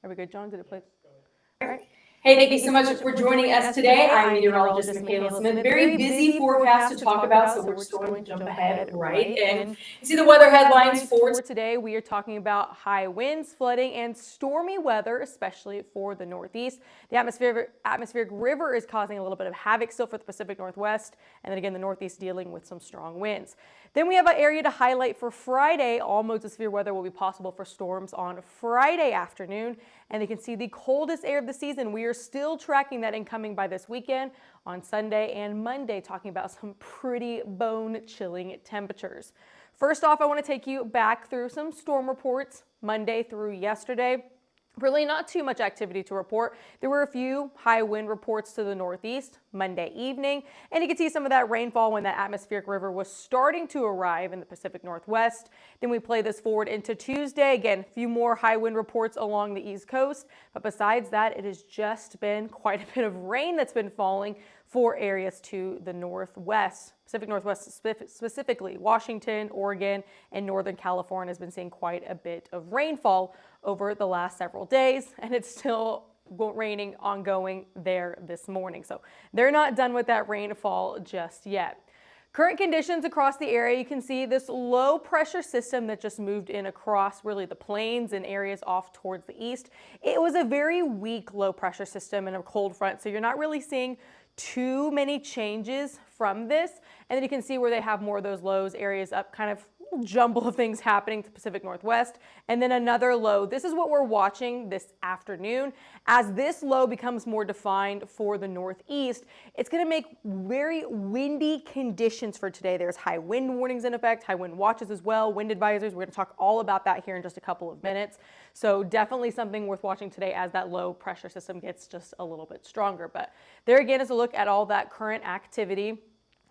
Are we good, John? Did it play? All right. Hey, thank you so much for joining us today. I'm meteorologist Michaela Smith. Very busy forecast to talk about, so we're just going to jump ahead right in. You see the weather headlines for today. We are talking about high winds, flooding, and stormy weather, especially for the Northeast. The atmospheric river is causing a little bit of havoc still for the Pacific Northwest, and then again the Northeast dealing with some strong winds. Then we have an area to highlight for Friday. All modes of severe weather will be possible for storms on Friday afternoon. And you can see the coldest air of the season. We are still tracking that incoming by this weekend on Sunday and Monday, talking about some pretty bone-chilling temperatures. First off, I want to take you back through some storm reports Monday through yesterday. Really not too much activity to report. There were a few high wind reports to the Northeast Monday evening, and you can see some of that rainfall when that atmospheric river was starting to arrive in the Pacific Northwest. Then we play this forward into Tuesday. Again, a few more high wind reports along the East Coast, but besides that, it has just been quite a bit of rain that's been falling for areas to the Northwest. Pacific Northwest specifically, Washington, Oregon, and Northern California has been seeing quite a bit of rainfall over the last several days, and it's still raining ongoing there this morning. So they're not done with that rainfall just yet. Current conditions across the area, you can see this low pressure system that just moved in across really the plains and areas off towards the east. It was a very weak low pressure system and a cold front, so you're not really seeing too many changes from this. And then you can see where they have more of those lows, areas up, kind of jumble of things happening to the Pacific Northwest, and then another low. This is what we're watching this afternoon. As this low becomes more defined for the Northeast, it's going to make very windy conditions for today. There's high wind warnings in effect, high wind watches as well, wind advisories. We're going to talk all about that here in just a couple of minutes. So definitely something worth watching today as that low pressure system gets just a little bit stronger. But there again is a look at all that current activity.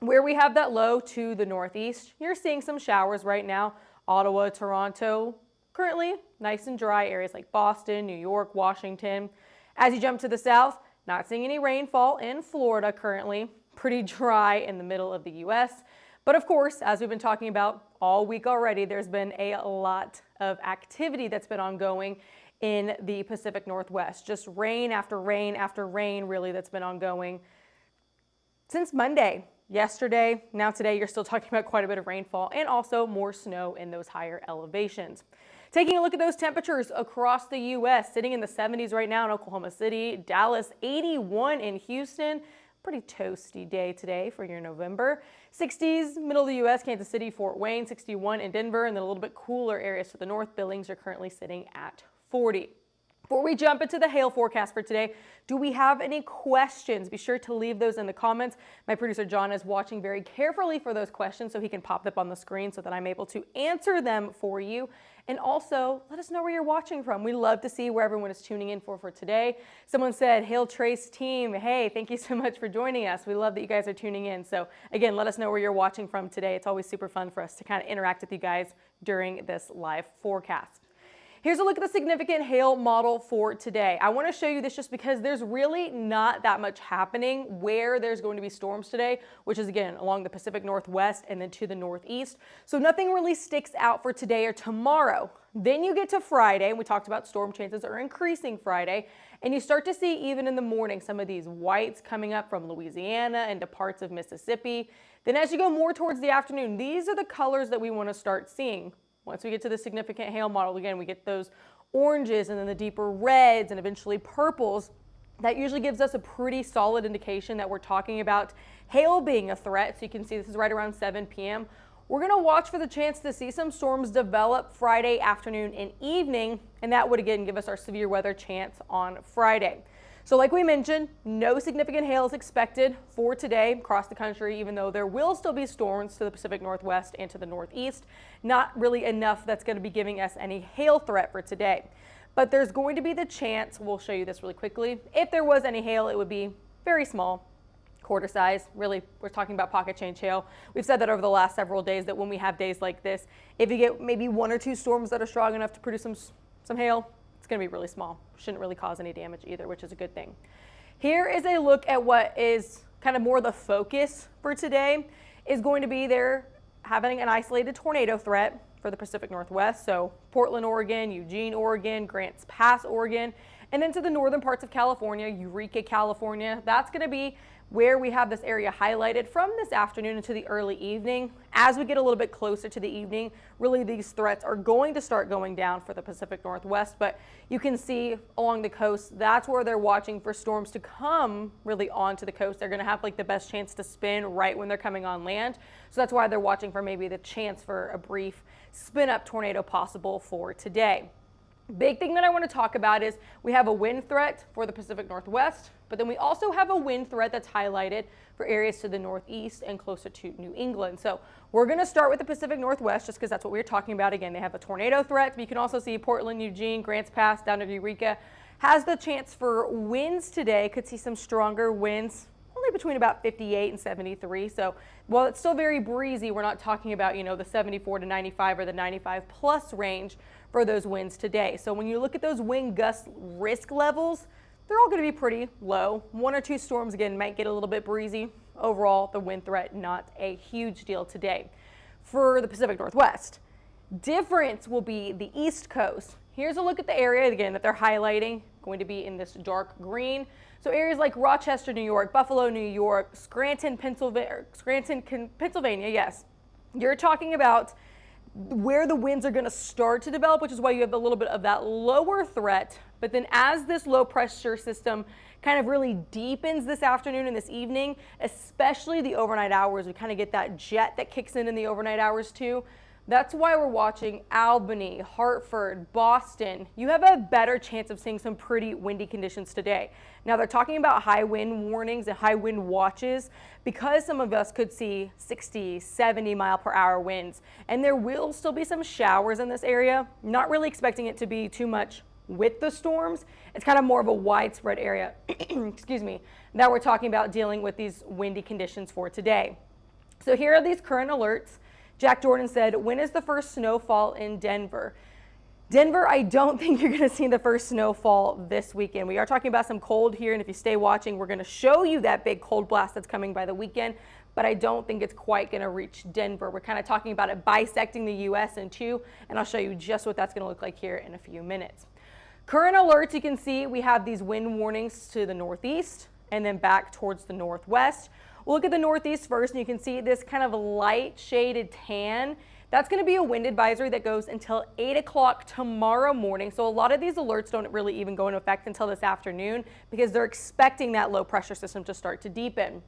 Where we have that low to the Northeast, you're seeing some showers right now. Ottawa, Toronto, currently nice and dry. Areas like Boston, New York, Washington. As you jump to the south, not seeing any rainfall in Florida currently. Pretty dry in the middle of the U.S. But of course, as we've been talking about all week already, there's been a lot of activity that's been ongoing in the Pacific Northwest. Just rain after rain after rain, really, that's been ongoing since Monday. Yesterday, now today, you're still talking about quite a bit of rainfall and also more snow in those higher elevations. Taking a look at those temperatures across the U.S., sitting in the 70s right now in Oklahoma City, Dallas, 81 in Houston. Pretty toasty day today for your November. 60s, middle of the U.S., Kansas City, Fort Wayne, 61 in Denver, and then a little bit cooler areas to the north. Billings are currently sitting at 40. Before we jump into the hail forecast for today, do we have any questions? Be sure to leave those in the comments. My producer John is watching very carefully for those questions so he can pop them up on the screen so that I'm able to answer them for you. And also, let us know where you're watching from. We love to see where everyone is tuning in for today. Someone said, HailTrace team, hey, thank you so much for joining us. We love that you guys are tuning in. So again, let us know where you're watching from today. It's always super fun for us to kind of interact with you guys during this live forecast. Here's a look at the significant hail model for today. I want to show you this just because there's really not that much happening where there's going to be storms today, which is again along the Pacific Northwest and then to the Northeast. So nothing really sticks out for today or tomorrow. Then you get to Friday, and we talked about storm chances are increasing Friday, and you start to see even in the morning some of these whites coming up from Louisiana and to parts of Mississippi. Then as you go more towards the afternoon, these are the colors that we want to start seeing. Once we get to the significant hail model, again, we get those oranges and then the deeper reds and eventually purples. That usually gives us a pretty solid indication that we're talking about hail being a threat. So you can see this is right around 7 p.m. We're going to watch for the chance to see some storms develop Friday afternoon and evening, and that would again give us our severe weather chance on Friday. So like we mentioned, no significant hail is expected for today across the country, even though there will still be storms to the Pacific Northwest and to the Northeast. Not really enough that's going to be giving us any hail threat for today. But there's going to be the chance, we'll show you this really quickly, if there was any hail, it would be very small, quarter size. Really, we're talking about pocket change hail. We've said that over the last several days that when we have days like this, if you get maybe 1 or 2 storms that are strong enough to produce some hail, it's going to be really small. Shouldn't really cause any damage either, which is a good thing. Here is a look at what is kind of more the focus for today is going to be there having an isolated tornado threat. for the Pacific Northwest. So Portland, Oregon, Eugene, Oregon, Grants Pass, Oregon, and then to the northern parts of California, Eureka, California. That's going to be where we have this area highlighted from this afternoon into the early evening. As we get a little bit closer to the evening, really these threats are going to start going down for the Pacific Northwest, but you can see along the coast, that's where they're watching for storms to come really onto the coast. They're going to have like the best chance to spin right when they're coming on land. So that's why they're watching for maybe the chance for a brief spin up tornado possible for today. Big thing that I want to talk about is we have a wind threat for the Pacific Northwest, but then we also have a wind threat that's highlighted for areas to the northeast and closer to New England. So we're going to start with the Pacific Northwest just because that's what we were talking about. Again, they have a tornado threat, but you can also see Portland, Eugene, Grants Pass, down to Eureka has the chance for winds today. Could see some stronger winds, only between about 58 and 73. So while it's still very breezy, we're not talking about, you know, the 74 to 95 or the 95 plus range for those winds today. So when you look at those wind gust risk levels, they're all going to be pretty low. One or two storms, again, might get a little bit breezy. Overall, the wind threat, not a huge deal today. For the Pacific Northwest, difference will be the East Coast. Here's a look at the area, again, that they're highlighting, going to be in this dark green. So areas like Rochester, New York, Buffalo, New York, Scranton, Pennsylvania, yes. You're talking about where the winds are going to start to develop, which is why you have a little bit of that lower threat. But then as this low pressure system kind of really deepens this afternoon and this evening, especially the overnight hours, we kind of get that jet that kicks in the overnight hours too. That's why we're watching Albany, Hartford, Boston. You have a better chance of seeing some pretty windy conditions today. Now they're talking about high wind warnings and high wind watches because some of us could see 60, 70 mile per hour winds. And there will still be some showers in this area. Not really expecting it to be too much with the storms. It's kind of more of a widespread area, excuse me, that we're talking about dealing with these windy conditions for today. So here are these current alerts. Jack Jordan said, when is the first snowfall in Denver? Denver, I don't think you're going to see the first snowfall this weekend. We are talking about some cold here, and if you stay watching, we're going to show you that big cold blast that's coming by the weekend, but I don't think it's quite going to reach Denver. We're kind of talking about it bisecting the U.S. in two, and I'll show you just what that's going to look like here in a few minutes. Current alerts, you can see we have these wind warnings to the northeast and then back towards the northwest. We'll look at the northeast first, and you can see this kind of light shaded tan. That's going to be a wind advisory that goes until 8 o'clock tomorrow morning. So a lot of these alerts don't really even go into effect until this afternoon because they're expecting that low pressure system to start to deepen.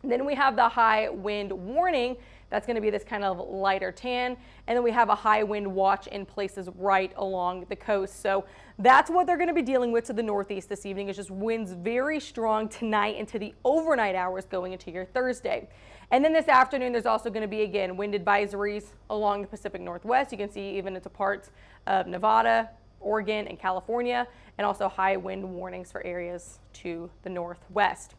And then we have the high wind warning. That's going to be this kind of lighter tan. And then we have a high wind watch in places right along the coast. So that's what they're going to be dealing with to the northeast this evening, is just winds very strong tonight into the overnight hours going into your Thursday. And then this afternoon, there's also going to be, again, wind advisories along the Pacific Northwest. You can see even into parts of Nevada, Oregon, and California, and also high wind warnings for areas to the northwest.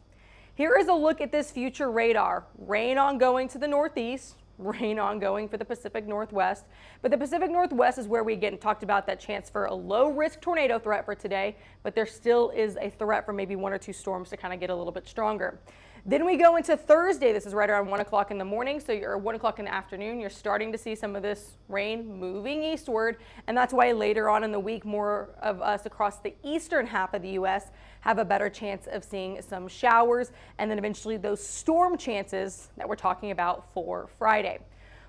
Here is a look at this future radar. Rain ongoing to the northeast, rain ongoing for the Pacific Northwest. But the Pacific Northwest is where we again talked about that chance for a low risk tornado threat for today, but there still is a threat for maybe one or two storms to kind of get a little bit stronger. Then we go into Thursday. This is right around 1 o'clock in the morning, so you're 1 o'clock in the afternoon. You're starting to see some of this rain moving eastward, and that's why later on in the week, more of us across the eastern half of the U.S. have a better chance of seeing some showers, and then eventually those storm chances that we're talking about for Friday.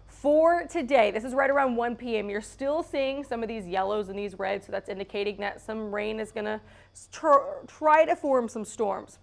For today, this is right around 1 p.m. You're still seeing some of these yellows and these reds, so that's indicating that some rain is going to try to form some storms.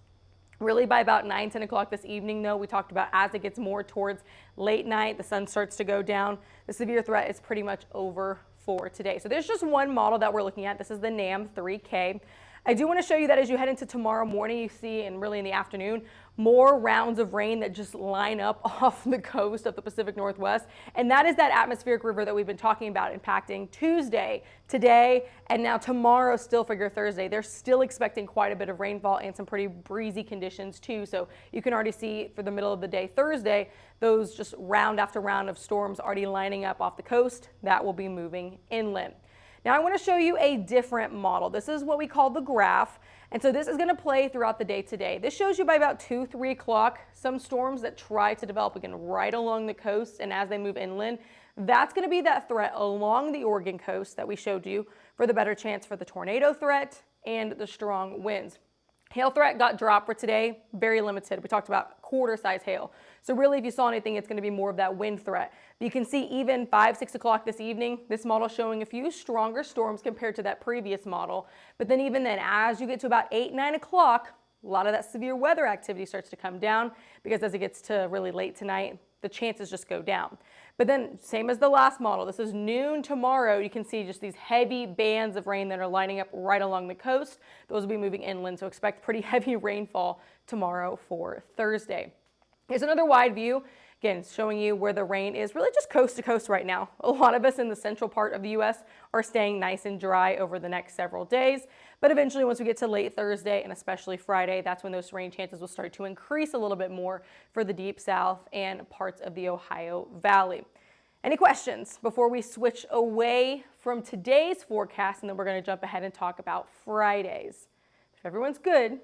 Really by about 9, 10 o'clock this evening, though, we talked about as it gets more towards late night, the sun starts to go down. The severe threat is pretty much over for today. So there's just one model that we're looking at. This is the NAM 3K. I do want to show you that as you head into tomorrow morning, you see, and really in the afternoon, more rounds of rain that just line up off the coast of the Pacific Northwest. And that is that atmospheric river that we've been talking about impacting Tuesday, today, and now tomorrow still for your Thursday. They're still expecting quite a bit of rainfall and some pretty breezy conditions too. So you can already see for the middle of the day Thursday, those just round after round of storms already lining up off the coast that will be moving inland. Now I want to show you a different model. This is what we call the graph. And so this is going to play throughout the day today. This shows you by about 2, 3 o'clock some storms that try to develop again right along the coast, and as they move inland, That's going to be that threat along the Oregon coast that we showed you for the better chance for the tornado threat and the strong winds. Hail threat got dropped for today, very limited. We talked about quarter size hail. So really, if you saw anything, it's going to be more of that wind threat. But you can see even 5, 6 o'clock this evening, this model showing a few stronger storms compared to that previous model. But then even then, as you get to about 8, 9 o'clock, a lot of that severe weather activity starts to come down because as it gets to really late tonight, the chances just go down. But then same as the last model, this is noon tomorrow. You can see just these heavy bands of rain that are lining up right along the coast. Those will be moving inland, so expect pretty heavy rainfall tomorrow for Thursday. Here's another wide view, again, showing you where the rain is really just coast to coast right now. A lot of us in the central part of the U.S. are staying nice and dry over the next several days. But eventually, once we get to late Thursday and especially Friday, that's when those rain chances will start to increase a little bit more for the deep south and parts of the Ohio Valley. Any questions before we switch away from today's forecast, and then we're going to jump ahead and talk about Fridays. If everyone's good,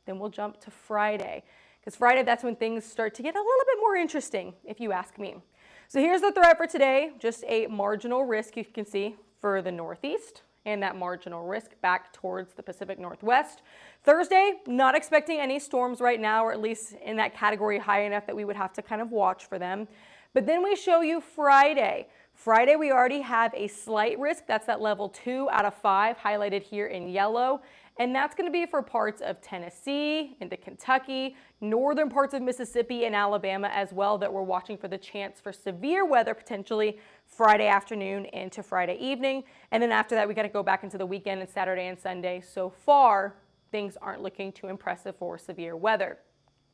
then we'll jump to Friday. Because Friday, that's when things start to get a little bit more interesting, if you ask me. So here's the threat for today, just a marginal risk you can see for the northeast and that marginal risk back towards the Pacific Northwest. Thursday, not expecting any storms right now, or at least in that category high enough that we would have to kind of watch for them. But then we show you Friday. Friday, we already have a slight risk. That's that level 2 out of 5 highlighted here in yellow. And that's going to be for parts of Tennessee, into Kentucky, northern parts of Mississippi and Alabama as well, that we're watching for the chance for severe weather potentially Friday afternoon into Friday evening. And then after that, we got to go back into the weekend and Saturday and Sunday. So far, things aren't looking too impressive for severe weather.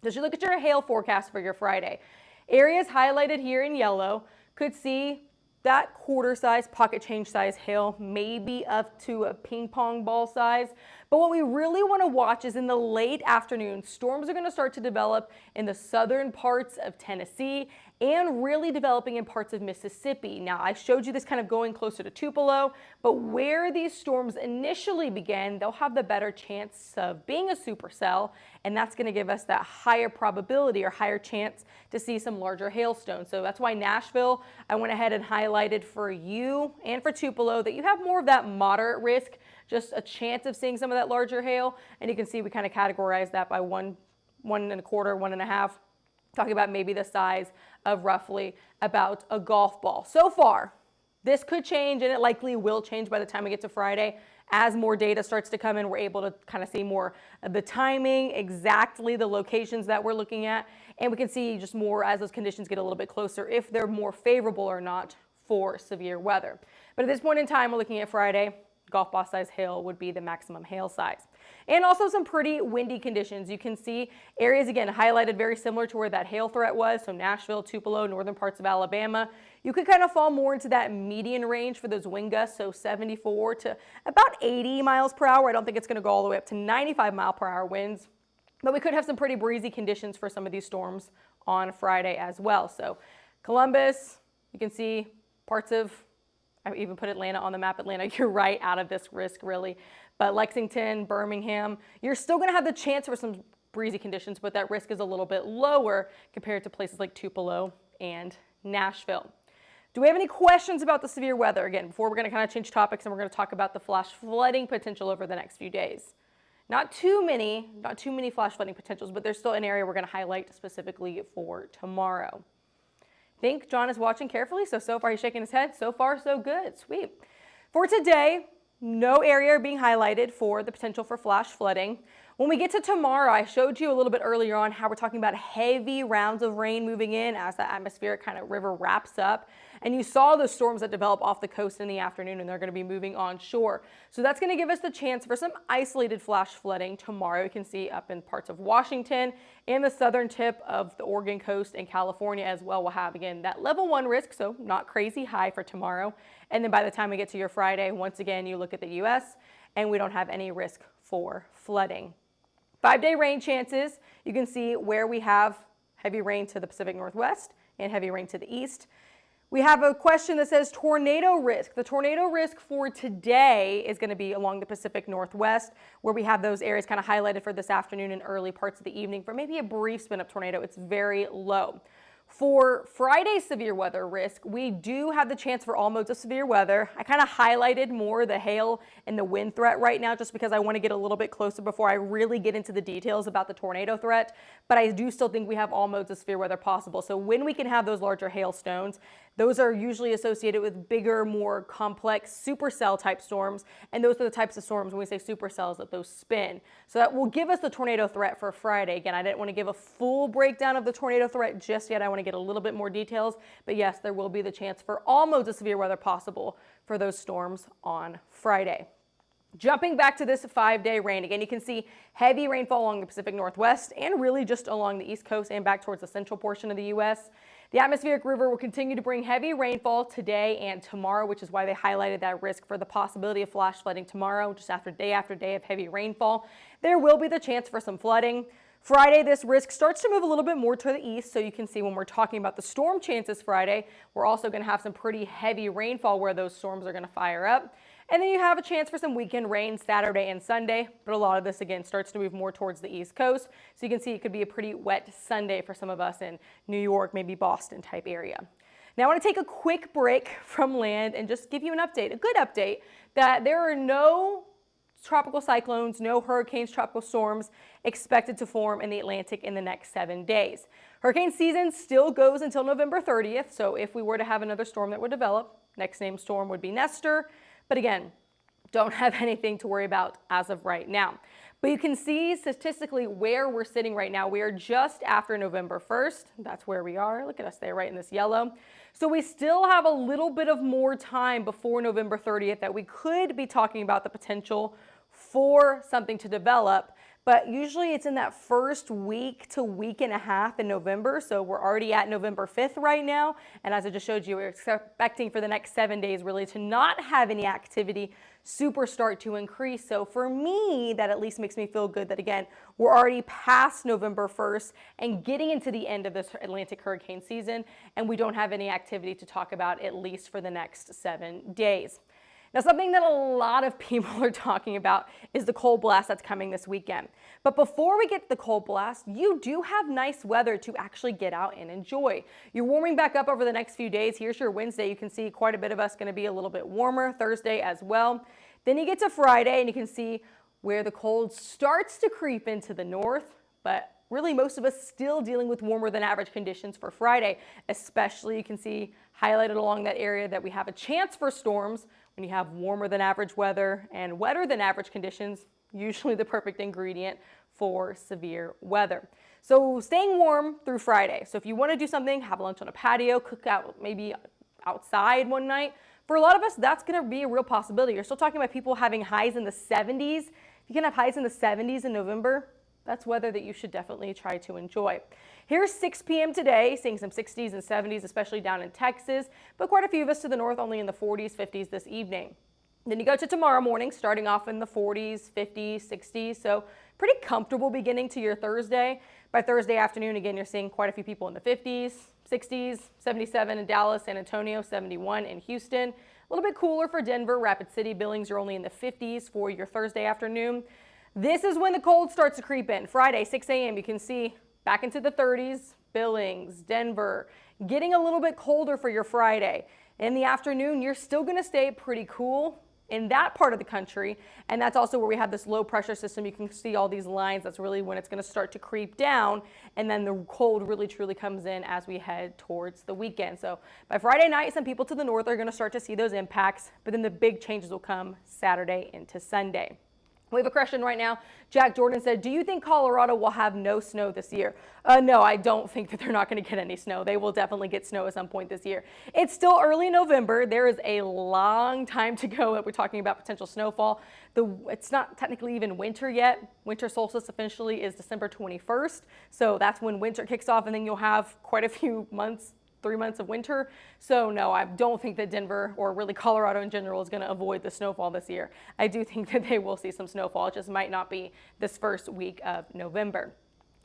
So as you look at your hail forecast for your Friday, areas highlighted here in yellow could see that quarter size, pocket change size hail, maybe up to a ping pong ball size. But what we really want to watch is in the late afternoon, storms are going to start to develop in the southern parts of Tennessee and really developing in parts of Mississippi. Now, I showed you this kind of going closer to Tupelo, but where these storms initially begin, they'll have the better chance of being a supercell, and that's going to give us that higher probability or higher chance to see some larger hailstones. So that's why Nashville, I went ahead and highlighted for you and for Tupelo that you have more of that moderate risk, just a chance of seeing some of that larger hail. And you can see we kind of categorize that by 1.25, 1.5, talking about maybe the size of roughly about a golf ball. So far, this could change, and it likely will change by the time we get to Friday. As more data starts to come in, we're able to kind of see more of the timing, exactly the locations that we're looking at, and we can see just more as those conditions get a little bit closer if they're more favorable or not for severe weather. But at this point in time, we're looking at Friday. Golf ball size hail would be the maximum hail size. And also some pretty windy conditions. You can see areas, again, highlighted very similar to where that hail threat was. So Nashville, Tupelo, northern parts of Alabama. You could kind of fall more into that median range for those wind gusts, so 74 to about 80 miles per hour. I don't think it's going to go all the way up to 95 mile per hour winds. But we could have some pretty breezy conditions for some of these storms on Friday as well. So Columbus, you can see parts of, I even put Atlanta on the map. Atlanta, you're right out of this risk, really. But Lexington, Birmingham, you're still going to have the chance for some breezy conditions, but that risk is a little bit lower compared to places like Tupelo and Nashville. Do we have any questions about the severe weather? Again, before we're going to kind of change topics and we're going to talk about the flash flooding potential over the next few days. Not too many flash flooding potentials, but there's still an area we're going to highlight specifically for tomorrow. I think John is watching carefully, so far he's shaking his head. So far, so good. Sweet. For today, no area being highlighted for the potential for flash flooding. When we get to tomorrow, I showed you a little bit earlier on how we're talking about heavy rounds of rain moving in as the atmospheric kind of river wraps up. And you saw the storms that develop off the coast in the afternoon, and they're going to be moving onshore. So that's going to give us the chance for some isolated flash flooding tomorrow. You can see up in parts of Washington and the southern tip of the Oregon coast and California as well. We'll have, again, that level 1 risk, so not crazy high for tomorrow. And then by the time we get to your Friday, once again, you look at the U.S., and we don't have any risk for flooding. 5-day rain chances, you can see where we have heavy rain to the Pacific Northwest and heavy rain to the east. We have a question that says tornado risk. The tornado risk for today is going to be along the Pacific Northwest, where we have those areas kind of highlighted for this afternoon and early parts of the evening for maybe a brief spin-up tornado. It's very low. For Friday's severe weather risk, we do have the chance for all modes of severe weather. I kind of highlighted more the hail and the wind threat right now just because I want to get a little bit closer before I really get into the details about the tornado threat. But I do still think we have all modes of severe weather possible. So when we can have those larger hailstones, those are usually associated with bigger, more complex supercell type storms. And those are the types of storms when we say supercells that those spin. So that will give us the tornado threat for Friday. Again, I didn't want to give a full breakdown of the tornado threat just yet. I want to get a little bit more details. But yes, there will be the chance for all modes of severe weather possible for those storms on Friday. Jumping back to this 5-day rain, again, you can see heavy rainfall along the Pacific Northwest and really just along the East Coast and back towards the central portion of the U.S. The atmospheric river will continue to bring heavy rainfall today and tomorrow, which is why they highlighted that risk for the possibility of flash flooding tomorrow, just after day of heavy rainfall. There will be the chance for some flooding. Friday, this risk starts to move a little bit more to the east, so you can see when we're talking about the storm chances Friday, we're also going to have some pretty heavy rainfall where those storms are going to fire up. And then you have a chance for some weekend rain Saturday and Sunday, but a lot of this, again, starts to move more towards the East Coast. So you can see it could be a pretty wet Sunday for some of us in New York, maybe Boston type area. Now I want to take a quick break from land and just give you an update, a good update, that there are no tropical cyclones, no hurricanes, tropical storms expected to form in the Atlantic in the next 7 days. Hurricane season still goes until November 30th, so if we were to have another storm that would develop, next named storm would be Nestor. But again, don't have anything to worry about as of right now. But you can see statistically where we're sitting right now. We are just after November 1st. That's where we are. Look at us there right in this yellow. So we still have a little bit of more time before November 30th that we could be talking about the potential for something to develop. But usually it's in that first week to week and a half in November. So we're already at November 5th right now. And as I just showed you, we're expecting for the next 7 days really to not have any activity super start to increase. So for me, that at least makes me feel good that, again, we're already past November 1st and getting into the end of this Atlantic hurricane season. And we don't have any activity to talk about at least for the next 7 days. Now, something that a lot of people are talking about is the cold blast that's coming this weekend. But before we get to the cold blast, you do have nice weather to actually get out and enjoy. You're warming back up over the next few days. Here's your Wednesday. You can see quite a bit of us going to be a little bit warmer. Thursday as well. Then you get to Friday and you can see where the cold starts to creep into the north, but really most of us still dealing with warmer than average conditions for Friday. Especially you can see highlighted along that area that we have a chance for storms when you have warmer than average weather and wetter than average conditions, usually the perfect ingredient for severe weather. So staying warm through Friday. So if you want to do something, have lunch on a patio, cook out maybe outside one night. For a lot of us, that's going to be a real possibility. You're still talking about people having highs in the 70s. If you can have highs in the 70s in November, that's weather that you should definitely try to enjoy. Here's 6 p.m. today, seeing some 60s and 70s, especially down in Texas, but quite a few of us to the north only in the 40s, 50s this evening. Then you go to tomorrow morning, starting off in the 40s, 50s, 60s, so pretty comfortable beginning to your Thursday. By Thursday afternoon, again, you're seeing quite a few people in the 50s, 60s, 77 in Dallas, San Antonio, 71 in Houston. A little bit cooler for Denver. Rapid City, Billings are only in the 50s for your Thursday afternoon. This is when the cold starts to creep in. Friday, 6 a.m., you can see back into the 30s, Billings, Denver, getting a little bit colder for your Friday. In the afternoon, you're still going to stay pretty cool in that part of the country, and that's also where we have this low pressure system. You can see all these lines. That's really when it's going to start to creep down, and then the cold really truly comes in as we head towards the weekend. So by Friday night, some people to the north are going to start to see those impacts, but then the big changes will come Saturday into Sunday. We have a question right now. Jack Jordan said, do you think Colorado will have no snow this year? No, I don't think that they're not going to get any snow. They will definitely get snow at some point this year. It's still early November. There is a long time to go that we're talking about potential snowfall. It's not technically even winter yet. Winter solstice officially is December 21st. So that's when winter kicks off, and then you'll have quite a few months, 3 months of winter. So no, I don't think that Denver, or really Colorado in general, is going to avoid the snowfall this year. I do think that they will see some snowfall. It just might not be this first week of November.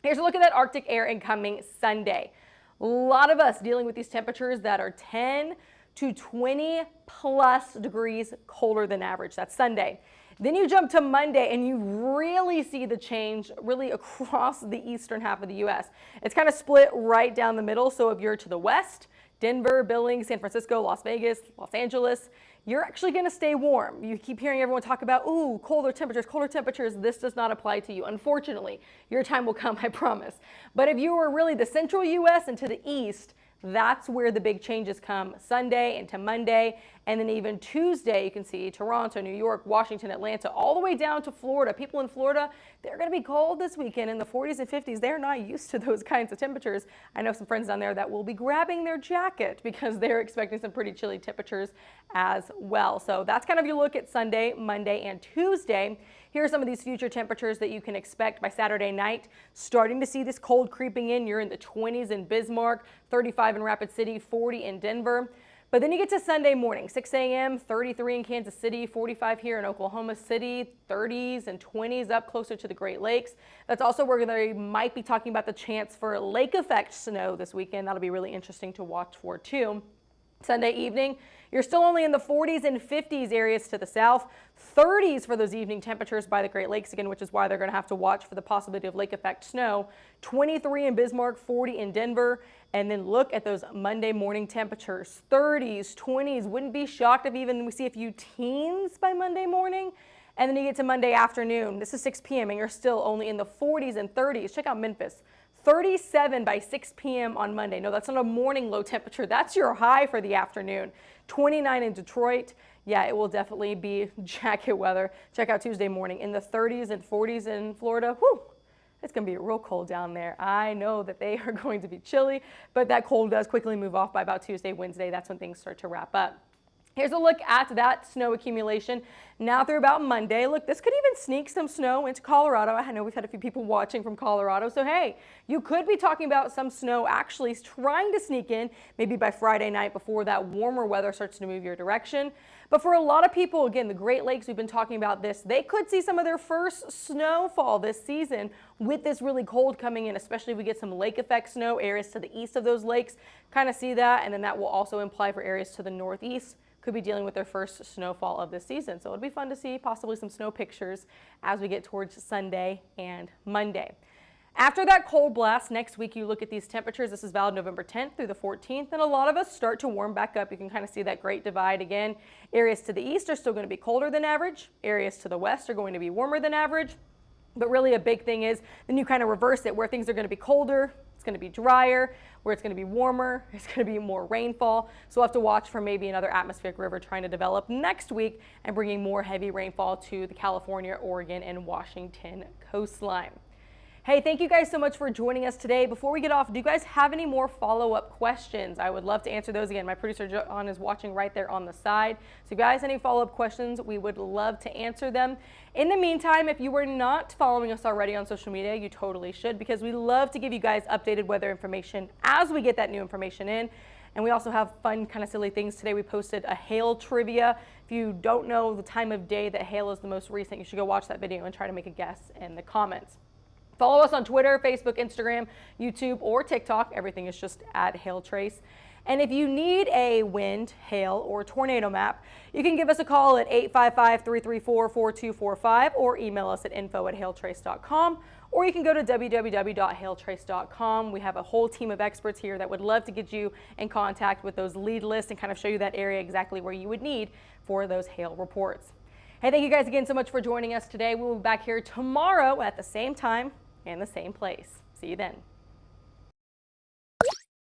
Here's a look at that Arctic air incoming Sunday. A lot of us dealing with these temperatures that are 10 to 20 plus degrees colder than average. That's Sunday. Then you jump to Monday and you really see the change really across the eastern half of the U.S. It's kind of split right down the middle. So if you're to the west, Denver, Billings, San Francisco, Las Vegas, Los Angeles, you're actually going to stay warm. You keep hearing everyone talk about, ooh, colder temperatures, colder temperatures. This does not apply to you. Unfortunately, your time will come, I promise. But if you are really the central U.S. and to the east, that's where the big changes come Sunday into Monday. And then even Tuesday, you can see Toronto, New York, Washington, Atlanta, all the way down to Florida. People in Florida, they're going to be cold this weekend in the 40s and 50s. They're not used to those kinds of temperatures. I know some friends down there that will be grabbing their jacket because they're expecting some pretty chilly temperatures as well. So that's kind of your look at Sunday, Monday, and Tuesday. Here are some of these future temperatures that you can expect by Saturday night. Starting to see this cold creeping in. You're in the 20s in Bismarck, 35 in Rapid City, 40 in Denver. But then you get to Sunday morning, 6 a.m., 33 in Kansas City, 45 here in Oklahoma City, 30s and 20s up closer to the Great Lakes. That's also where they might be talking about the chance for lake effect snow this weekend. That'll be really interesting to watch for too. Sunday evening, you're still only in the 40s and 50s areas to the south, 30s for those evening temperatures by the Great Lakes again, which is why they're going to have to watch for the possibility of lake effect snow. 23 in Bismarck, 40 in Denver. And then look at those Monday morning temperatures, 30s, 20s. Wouldn't be shocked if even we see a few teens by Monday morning. And then you get to Monday afternoon. This is 6 p.m. and you're still only in the 40s and 30s. Check out Memphis. 37 by 6 p.m. on Monday. No, that's not a morning low temperature. That's your high for the afternoon. 29 in Detroit. Yeah, it will definitely be jacket weather. Check out Tuesday morning in the 30s and 40s in Florida. Whew. It's going to be real cold down there. I know that they are going to be chilly, but that cold does quickly move off by about Tuesday, Wednesday. That's when things start to wrap up. Here's a look at that snow accumulation now through about Monday. Look, this could even sneak some snow into Colorado. I know we've had a few people watching from Colorado. So, hey, you could be talking about some snow actually trying to sneak in maybe by Friday night before that warmer weather starts to move your direction. But for a lot of people, again, the Great Lakes, we've been talking about this, they could see some of their first snowfall this season with this really cold coming in, especially if we get some lake effect snow, areas to the east of those lakes, kind of see that. And then that will also imply for areas to the northeast. Could be dealing with their first snowfall of this season. So it'll be fun to see possibly some snow pictures as we get towards Sunday and Monday. After that cold blast next week, you look at these temperatures. This is valid November 10th through the 14th, and a lot of us start to warm back up. You can kind of see that great divide again. Areas to the east are still going to be colder than average. Areas to the west are going to be warmer than average. But really a big thing is then you kind of reverse it where things are going to be colder. It's going to be drier, where it's going to be warmer, it's going to be more rainfall. So we'll have to watch for maybe another atmospheric river trying to develop next week and bringing more heavy rainfall to the California, Oregon, and Washington coastline. Hey, thank you guys so much for joining us today. Before we get off, do you guys have any more follow-up questions? I would love to answer those. Again, my producer John is watching right there on the side. So if you guys have any follow-up questions, we would love to answer them. In the meantime, if you were not following us already on social media, you totally should, because we love to give you guys updated weather information as we get that new information in. And we also have fun, kind of silly things. Today we posted a hail trivia. If you don't know the time of day that hail is the most recent, you should go watch that video and try to make a guess in the comments. Follow us on Twitter, Facebook, Instagram, YouTube, or TikTok. Everything is just at HailTrace. And if you need a wind, hail, or tornado map, you can give us a call at 855-334-4245 or email us at info@hailtrace.com, or you can go to www.hailtrace.com. We have a whole team of experts here that would love to get you in contact with those lead lists and kind of show you that area exactly where you would need for those hail reports. Hey, thank you guys again so much for joining us today. We'll be back here tomorrow at the same time and the same place. See you then.